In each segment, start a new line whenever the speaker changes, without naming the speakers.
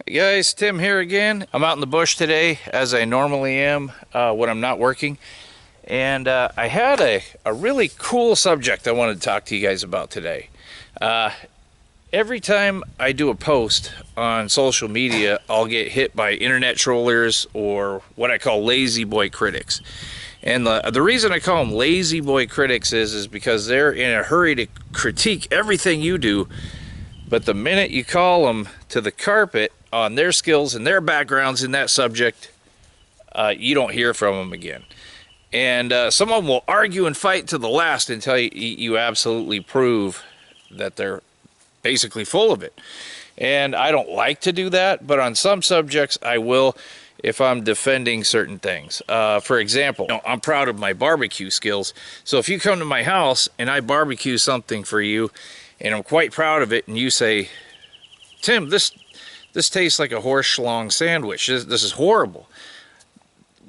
Hey guys, Tim here again. I'm out in the bush today, as I normally am when I'm not working. And I had a really cool subject I wanted to talk to you guys about today. Uh, every time I do a post on social media, I'll get hit by internet trollers or what I call lazy boy critics. And the reason I call them lazy boy critics is because they're in a hurry to critique everything you do, but the minute you call them to the carpet on their skills and their backgrounds in that subject, you don't hear from them again. And some of them will argue and fight to the last until you absolutely prove that they're basically full of it. And I don't like to do that, but on some subjects I will if I'm defending certain things. For example, I'm proud of my barbecue skills. So if you come to my house and I barbecue something for you, and I'm quite proud of it, and you say, Tim, this tastes like a horse schlong sandwich. This is horrible.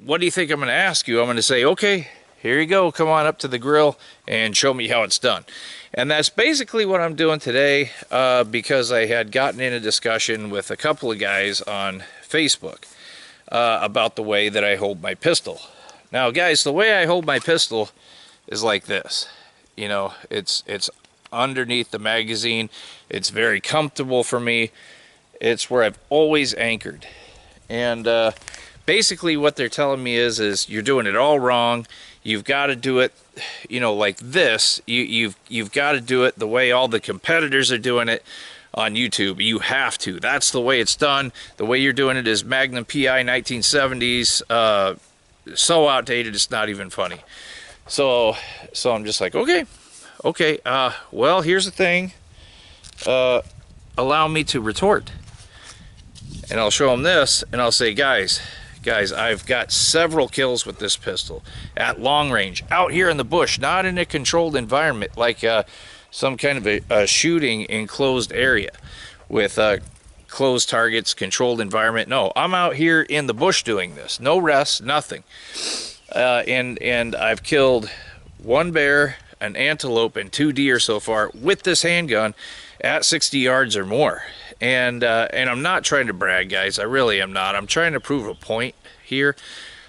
What do you think I'm going to ask you? I'm going to say, okay, here you go. Come on up to the grill and show me how it's done. And that's basically what I'm doing today because I had gotten in a discussion with a couple of guys on Facebook about the way that I hold my pistol. Now, guys, the way I hold my pistol is like this. You know, it's underneath the magazine. It's very comfortable for me. It's where I've always anchored. And basically what they're telling me is you're doing it all wrong. You've got to do it, you know, like this. You've got to do it the way all the competitors are doing it on YouTube. You have to. That's the way it's done. The way you're doing it is Magnum PI 1970s. So outdated it's not even funny. So I'm just like, okay, well, here's the thing. Allow me to retort. And I'll show them this, and I'll say, guys, I've got several kills with this pistol at long range, out here in the bush, not in a controlled environment like some kind of a shooting enclosed area with closed targets, controlled environment. No, I'm out here in the bush doing this. No rest, nothing. And I've killed one bear, an antelope, and 2 deer so far with this handgun at 60 yards or more. And I'm not trying to brag, guys. I really am not. I'm trying to prove a point here.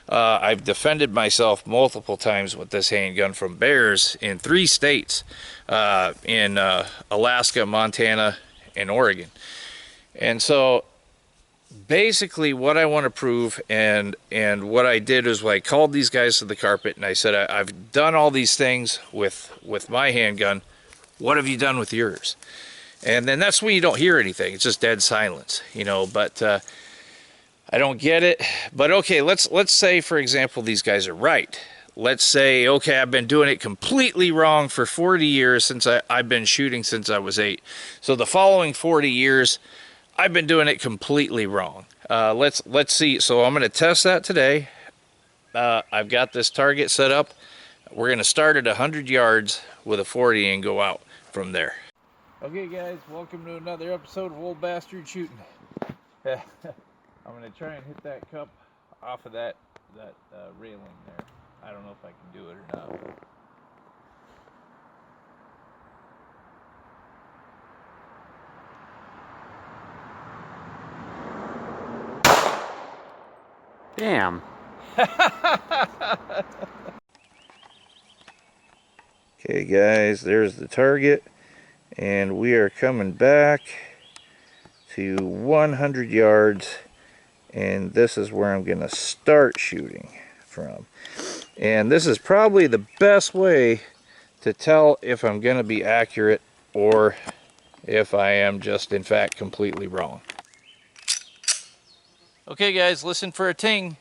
I've defended myself multiple times with this handgun from bears in 3 states, in Alaska, Montana, and Oregon. And so basically what I want to prove and what I did is I called these guys to the carpet and I said, I've done all these things with my handgun. What have you done with yours? And then that's when you don't hear anything. It's just dead silence, you know. But I don't get it. But okay, let's say, for example, these guys are right. Let's say, okay, I've been doing it completely wrong for 40 years since I've been shooting since I was 8. So the following 40 years, I've been doing it completely wrong. Let's see. So I'm going to test that today. I've got this target set up. We're going to start at 100 yards with a 40 and go out from there. Okay, guys, welcome to another episode of Old Bastard Shooting. I'm going to try and hit that cup off of that railing there. I don't know if I can do it or not.
Damn.
Okay, guys, there's the target. And we are coming back to 100 yards. And this is where I'm going to start shooting from. And this is probably the best way to tell if I'm going to be accurate or if I am just, in fact, completely wrong. Okay, guys, listen for a ting.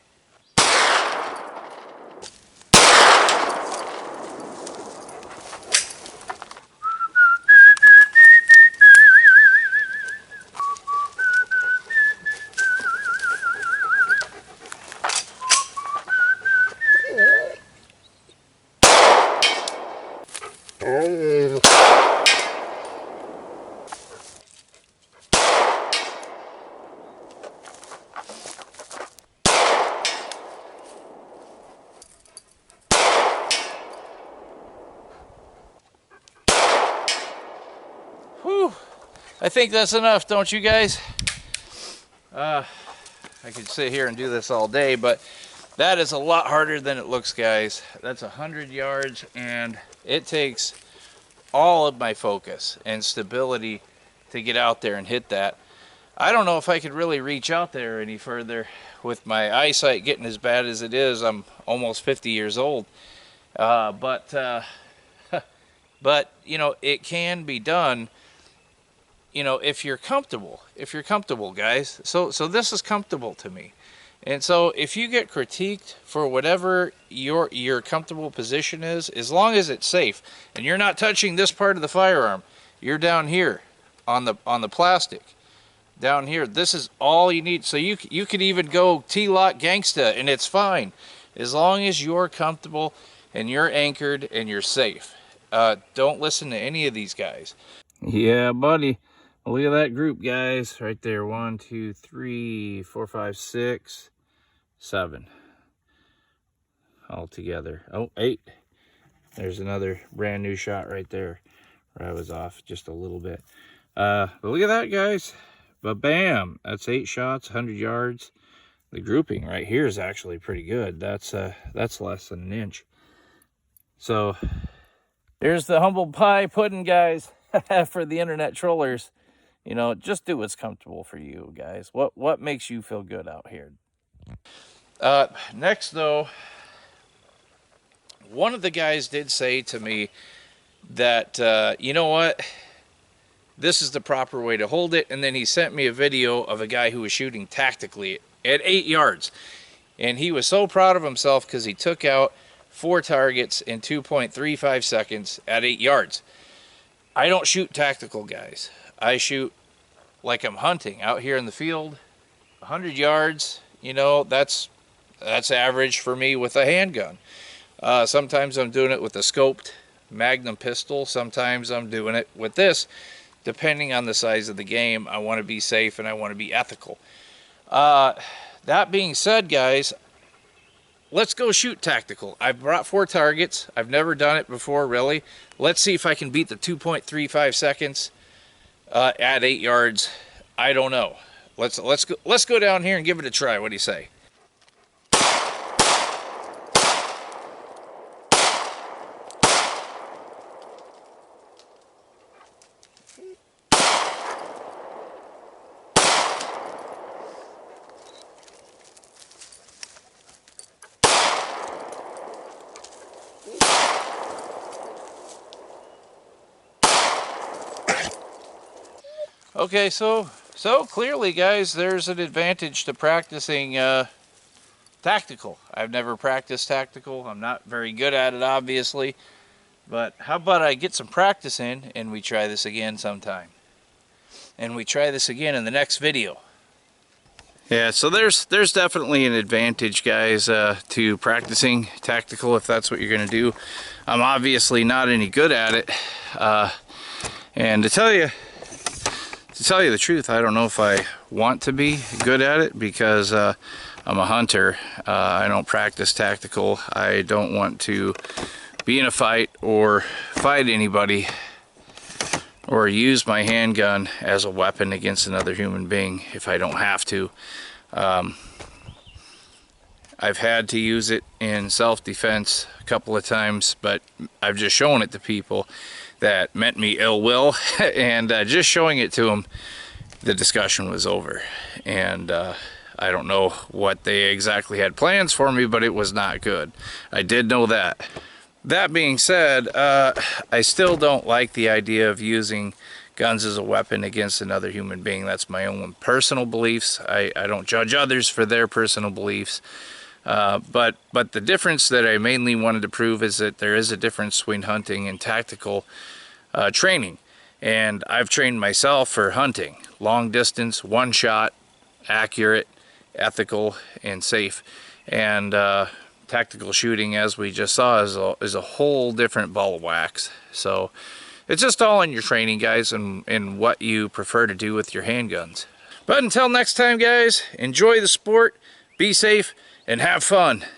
Whew. I think that's enough, don't you guys? I could sit here and do this all day, but that is a lot harder than it looks, guys. That's 100 yards, and it takes all of my focus and stability to get out there and hit that. I don't know if I could really reach out there any further with my eyesight getting as bad as it is. I'm almost 50 years old. But you know, it can be done, you know, if you're comfortable. If you're comfortable, guys. So this is comfortable to me. And so if you get critiqued for whatever your comfortable position is, as long as it's safe and you're not touching this part of the firearm, you're down here on the plastic. Down here, this is all you need. So you could even go T-lock gangsta and it's fine, as long as you're comfortable and you're anchored and you're safe. Don't listen to any of these guys. Yeah, buddy. Look at that group, guys, right there. 1, 2, 3, 4, 5, 6, 7 all together. Oh, 8. There's another brand new shot right there where I was off just a little bit. But look at that, guys. But bam, that's 8 shots, 100 yards. The grouping right here is actually pretty good. That's less than an inch. So there's the humble pie pudding, guys. For the internet trollers, you know, just do what's comfortable for you, guys. What makes you feel good out here? Next, though, one of the guys did say to me that, you know what, this is the proper way to hold it. And then he sent me a video of a guy who was shooting tactically at 8 yards. And he was so proud of himself because he took out 4 targets in 2.35 seconds at 8 yards. I don't shoot tactical, guys. I shoot like I'm hunting out here in the field. 100 yards, you know, that's average for me with a handgun. Sometimes I'm doing it with a scoped Magnum pistol. Sometimes I'm doing it with this. Depending on the size of the game, I want to be safe and I want to be ethical. That being said, guys, let's go shoot tactical. I've brought 4 targets. I've never done it before, really. Let's see if I can beat the 2.35 seconds at 8 yards. I don't know. Let's go down here and give it a try. What do you say? Okay, so clearly, guys, there's an advantage to practicing tactical. I've never practiced tactical. I'm not very good at it, obviously. But how about I get some practice in and we try this again sometime. And we try this again in the next video. Yeah, so there's definitely an advantage, guys, to practicing tactical if that's what you're going to do. I'm obviously not any good at it. And to tell you the truth, I don't know if I want to be good at it because I'm a hunter. I don't practice tactical. I don't want to be in a fight or fight anybody or use my handgun as a weapon against another human being if I don't have to. I've had to use it in self-defense a couple of times, but I've just shown it to people that meant me ill will, and just showing it to them, the discussion was over. And I don't know what they exactly had plans for me, but it was not good. I did know that. That being said, I still don't like the idea of using guns as a weapon against another human being. That's my own personal beliefs. I don't judge others for their personal beliefs. But the difference that I mainly wanted to prove is that there is a difference between hunting and tactical training. And I've trained myself for hunting. Long distance, one shot, accurate, ethical, and safe. And tactical shooting, as we just saw, is a whole different ball of wax. So it's just all in your training, guys, and what you prefer to do with your handguns. But until next time, guys, enjoy the sport, be safe, and have fun.